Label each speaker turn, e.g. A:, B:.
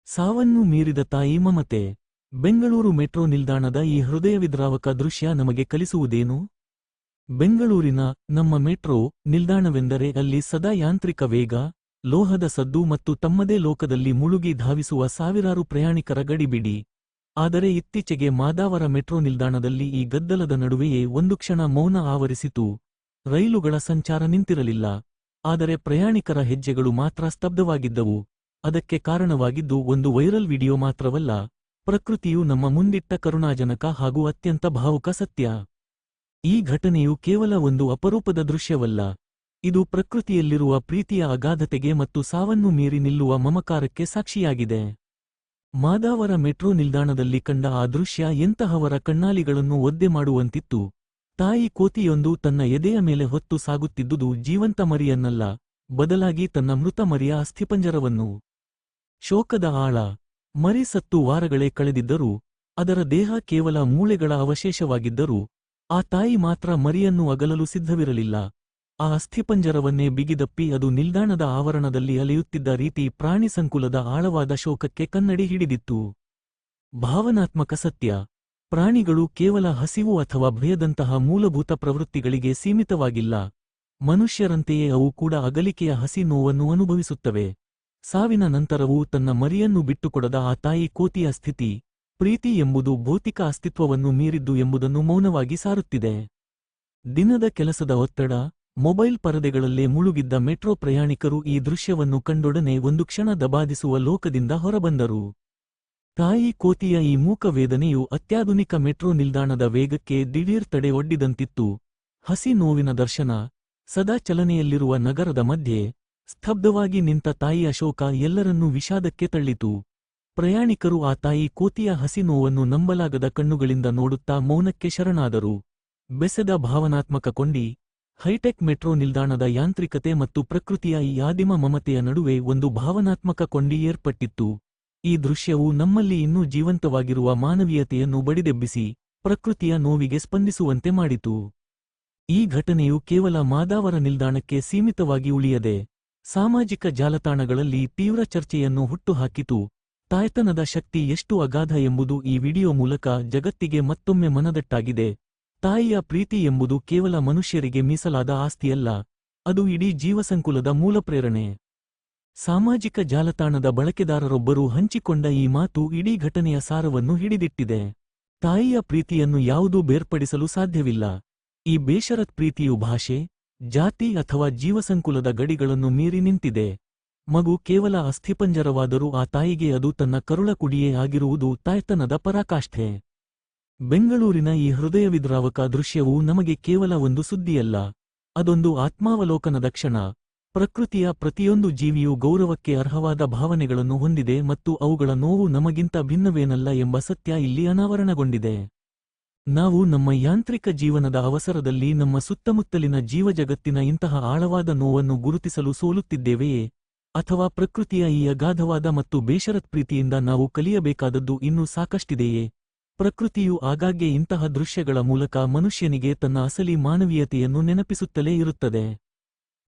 A: ಸಾವನ್ನು ಮೀರಿದ ತಾಯಿ ಮಮತೆ. ಬೆಂಗಳೂರು ಮೆಟ್ರೋ ನಿಲ್ದಾಣದ ಈ ಹೃದಯವಿದ್ರಾವಕ ದೃಶ್ಯ ನಮಗೆ ಕಲಿಸುವುದೇನು? ಬೆಂಗಳೂರಿನ ನಮ್ಮ ಮೆಟ್ರೋ ನಿಲ್ದಾಣವೆಂದರೆ ಅಲ್ಲಿ ಸದಾ ಯಾಂತ್ರಿಕ ವೇಗ, ಲೋಹದ ಸದ್ದು ಮತ್ತು ತಮ್ಮದೇ ಲೋಕದಲ್ಲಿ ಮುಳುಗಿ ಧಾವಿಸುವ ಸಾವಿರಾರು ಪ್ರಯಾಣಿಕರ ಗಡಿಬಿಡಿ. ಆದರೆ ಇತ್ತೀಚೆಗೆ ಮಾದಾವರ ಮೆಟ್ರೋ ನಿಲ್ದಾಣದಲ್ಲಿ ಈ ಗದ್ದಲದ ನಡುವೆಯೇ ಒಂದು ಕ್ಷಣ ಮೌನ ಆವರಿಸಿತು. ರೈಲುಗಳ ಸಂಚಾರ ನಿಂತಿರಲಿಲ್ಲ. ಆದರೆ ಪ್ರಯಾಣಿಕರ ಹೆಜ್ಜೆಗಳು ಮಾತ್ರ ಸ್ತಬ್ಧವಾಗಿದ್ದವು. ಅದಕ್ಕೆ ಕಾರಣವಾಗಿದ್ದು ಒಂದು ವೈರಲ್ ವಿಡಿಯೋ ಮಾತ್ರವಲ್ಲ, ಪ್ರಕೃತಿಯು ನಮ್ಮ ಮುಂದಿಟ್ಟ ಕರುಣಾಜನಕ ಹಾಗೂ ಅತ್ಯಂತ ಭಾವುಕ ಸತ್ಯ. ಈ ಘಟನೆಯು ಕೇವಲ ಒಂದು ಅಪರೂಪದ ದೃಶ್ಯವಲ್ಲ. ಇದು ಪ್ರಕೃತಿಯಲ್ಲಿರುವ ಪ್ರೀತಿಯ ಅಗಾಧತೆಗೆ ಮತ್ತು ಸಾವನ್ನು ಮೀರಿ ನಿಲ್ಲುವ ಮಮಕಾರಕ್ಕೆ ಸಾಕ್ಷಿಯಾಗಿದೆ. ಮಾದಾವರ ಮೆಟ್ರೋ ನಿಲ್ದಾಣದಲ್ಲಿ ಕಂಡ ಆ ದೃಶ್ಯ ಎಂತಹವರ ಕಣ್ಣಾಲಿಗಳನ್ನು ಒದ್ದೆ ಮಾಡುವಂತಿತ್ತು. ತಾಯಿ ಕೋತಿಯೊಂದು ತನ್ನ ಎದೆಯ ಮೇಲೆ ಹೊತ್ತು ಸಾಗುತ್ತಿದ್ದುದು ಜೀವಂತ ಮರಿಯನ್ನಲ್ಲ, ಬದಲಾಗಿ ತನ್ನ ಮೃತ ಮರಿಯ ಅಸ್ಥಿಪಂಜರವನ್ನು. ಶೋಕದ ಆಳ. ಮರಿ ಸತ್ತು ವಾರಗಳೇ ಕಳೆದಿದ್ದರೂ, ಅದರ ದೇಹ ಕೇವಲ ಮೂಳೆಗಳ ಅವಶೇಷವಾಗಿದ್ದರೂ, ಆ ತಾಯಿ ಮಾತ್ರ ಮರಿಯನ್ನು ಅಗಲಲು ಸಿದ್ಧವಿರಲಿಲ್ಲ. ಆ ಅಸ್ಥಿಪಂಜರವನ್ನೇ ಬಿಗಿದಪ್ಪಿ ಅದು ನಿಲ್ದಾಣದ ಆವರಣದಲ್ಲಿ ಅಲೆಯುತ್ತಿದ್ದ ರೀತಿ ಪ್ರಾಣಿ ಸಂಕುಲದ ಆಳವಾದ ಶೋಕಕ್ಕೆ ಕನ್ನಡಿ ಹಿಡಿದಿತ್ತು. ಭಾವನಾತ್ಮಕ ಸತ್ಯ. ಪ್ರಾಣಿಗಳು ಕೇವಲ ಹಸಿವು ಅಥವಾ ಭಯದಂತಹ ಮೂಲಭೂತ ಪ್ರವೃತ್ತಿಗಳಿಗೆ ಸೀಮಿತವಾಗಿಲ್ಲ. ಮನುಷ್ಯರಂತೆಯೇ ಅವು ಕೂಡ ಅಗಲಿಕೆಯ ಹಸಿ ನೋವನ್ನು ಅನುಭವಿಸುತ್ತವೆ. ಸಾವಿನ ನಂತರವೂ ತನ್ನ ಮರಿಯನ್ನು ಬಿಟ್ಟುಕೊಡದ ಆ ತಾಯಿ ಕೋತಿಯ ಸ್ಥಿತಿ, ಪ್ರೀತಿ ಎಂಬುದು ಭೌತಿಕ ಅಸ್ತಿತ್ವವನ್ನು ಮೀರಿದ್ದು ಎಂಬುದನ್ನು ಮೌನವಾಗಿ ಸಾರುತ್ತಿದೆ. ದಿನದ ಕೆಲಸದ ಒತ್ತಡ, ಮೊಬೈಲ್ ಪರದೆಗಳಲ್ಲೇ ಮುಳುಗಿದ್ದ ಮೆಟ್ರೋ ಪ್ರಯಾಣಿಕರು ಈ ದೃಶ್ಯವನ್ನು ಕಂಡೊಡನೆ ಒಂದು ಕ್ಷಣ ದಬಾದಿಸುವ ಲೋಕದಿಂದ ಹೊರಬಂದರು. ತಾಯಿ ಕೋತಿಯ ಈ ಮೂಕ ವೇದನೆಯು ಅತ್ಯಾಧುನಿಕ ಮೆಟ್ರೋ ನಿಲ್ದಾಣದ ವೇಗಕ್ಕೆ ದಿಢೀರ್ ತಡೆ ಒಡ್ಡಿದಂತಿತ್ತು. ಹಸಿ ನೋವಿನ ದರ್ಶನ. ಸದಾ ಚಲನೆಯಲ್ಲಿರುವ ನಗರದ ಮಧ್ಯೆ ಸ್ತಬ್ಧವಾಗಿ ನಿಂತ ತಾಯಿಯ ಶೋಕ ಎಲ್ಲರನ್ನೂ ವಿಷಾದಕ್ಕೆ ತಳ್ಳಿತು. ಪ್ರಯಾಣಿಕರು ಆ ತಾಯಿ ಕೋತಿಯ ಹಸಿ ನೋವನ್ನು ನಂಬಲಾಗದ ಕಣ್ಣುಗಳಿಂದ ನೋಡುತ್ತಾ ಮೌನಕ್ಕೆ ಶರಣಾದರು. ಬೆಸೆದ ಭಾವನಾತ್ಮಕ ಕೊಂಡಿ. ಹೈಟೆಕ್ ಮೆಟ್ರೋ ನಿಲ್ದಾಣದ ಯಾಂತ್ರಿಕತೆ ಮತ್ತು ಪ್ರಕೃತಿಯ ಈ ಆದಿಮ ಮಮತೆಯ ನಡುವೆ ಒಂದು ಭಾವನಾತ್ಮಕ ಕೊಂಡಿ ಏರ್ಪಟ್ಟಿತ್ತು. ಈ ದೃಶ್ಯವು ನಮ್ಮಲ್ಲಿ ಇನ್ನೂ ಜೀವಂತವಾಗಿರುವ ಮಾನವೀಯತೆಯನ್ನು ಬಡಿದೆಬ್ಬಿಸಿ, ಪ್ರಕೃತಿಯ ನೋವಿಗೆ ಸ್ಪಂದಿಸುವಂತೆ ಮಾಡಿತು. ಈ ಘಟನೆಯು ಕೇವಲ ಮಾದಾವರ ನಿಲ್ದಾಣಕ್ಕೆ ಸೀಮಿತವಾಗಿ ಉಳಿಯದೆ, ಸಾಮಾಜಿಕ ಜಾಲತಾಣಗಳಲ್ಲಿ ತೀವ್ರ ಚರ್ಚೆಯನ್ನು ಹುಟ್ಟುಹಾಕಿತು. ತಾಯ್ತನದ ಶಕ್ತಿ ಎಷ್ಟು ಅಗಾಧ ಎಂಬುದು ಈ ವಿಡಿಯೋ ಮೂಲಕ ಜಗತ್ತಿಗೆ ಮತ್ತೊಮ್ಮೆ ಮನದಟ್ಟಾಗಿದೆ. ತಾಯಿಯ ಪ್ರೀತಿ ಎಂಬುದು ಕೇವಲ ಮನುಷ್ಯರಿಗೆ ಮೀಸಲಾದ ಆಸ್ತಿಯಲ್ಲ, ಅದು ಇಡೀ ಜೀವಸಂಕುಲದ ಮೂಲಪ್ರೇರಣೆ. ಸಾಮಾಜಿಕ ಜಾಲತಾಣದ ಬಳಕೆದಾರರೊಬ್ಬರು ಹಂಚಿಕೊಂಡ ಈ ಮಾತು ಇಡೀ ಘಟನೆಯ ಸಾರವನ್ನು ಹಿಡಿದಿಟ್ಟಿದೆ. ತಾಯಿಯ ಪ್ರೀತಿಯನ್ನು ಯಾವುದೂ ಬೇರ್ಪಡಿಸಲು ಸಾಧ್ಯವಿಲ್ಲ. ಈ ಬೇಷರತ್ ಪ್ರೀತಿಯು ಭಾಷೆ, ಜಾತಿ ಅಥವಾ ಜೀವಸಂಕುಲದ ಗಡಿಗಳನ್ನು ಮೀರಿ ನಿಂತಿದೆ. ಮಗು ಕೇವಲ ಅಸ್ಥಿಪಂಜರವಾದರೂ ಆ ತಾಯಿಗೆ ಅದು ತನ್ನ ಕರುಳ ಕುಡಿಯೇ ಆಗಿರುವುದು ತಾಯ್ತನದ ಪರಾಕಾಷ್ಠೆ. ಬೆಂಗಳೂರಿನ ಈ ಹೃದಯವಿದ್ರಾವಕ ದೃಶ್ಯವು ನಮಗೆ ಕೇವಲ ಒಂದು ಸುದ್ದಿಯಲ್ಲ, ಅದೊಂದು ಆತ್ಮಾವಲೋಕನದ ಕ್ಷಣ. ಪ್ರಕೃತಿಯ ಪ್ರತಿಯೊಂದು ಜೀವಿಯೂ ಗೌರವಕ್ಕೆ ಅರ್ಹವಾದ ಭಾವನೆಗಳನ್ನು ಹೊಂದಿದೆ ಮತ್ತು ಅವುಗಳ ನೋವು ನಮಗಿಂತ ಭಿನ್ನವೇನಲ್ಲ ಎಂಬ ಸತ್ಯ ಇಲ್ಲಿ ಅನಾವರಣಗೊಂಡಿದೆ. ನಾವು ನಮ್ಮ ಯಾಂತ್ರಿಕ ಜೀವನದ ಅವಸರದಲ್ಲಿ ನಮ್ಮ ಸುತ್ತಮುತ್ತಲಿನ ಜೀವಜಗತ್ತಿನ ಇಂತಹ ಆಳವಾದ ನೋವನ್ನು ಗುರುತಿಸಲು ಸೋಲುತ್ತಿದ್ದೇವೆಯೇ? ಅಥವಾ ಪ್ರಕೃತಿಯ ಈ ಅಗಾಧವಾದ ಮತ್ತು ಬೇಷರತ್ ಪ್ರೀತಿಯಿಂದ ನಾವು ಕಲಿಯಬೇಕಾದದ್ದು ಇನ್ನೂ ಸಾಕಷ್ಟಿದೆಯೇ? ಪ್ರಕೃತಿಯು ಆಗಾಗ್ಗೆ ಇಂತಹ ದೃಶ್ಯಗಳ ಮೂಲಕ ಮನುಷ್ಯನಿಗೆ ತನ್ನ ಅಸಲಿ ಮಾನವೀಯತೆಯನ್ನು ನೆನಪಿಸುತ್ತಲೇ ಇರುತ್ತದೆ.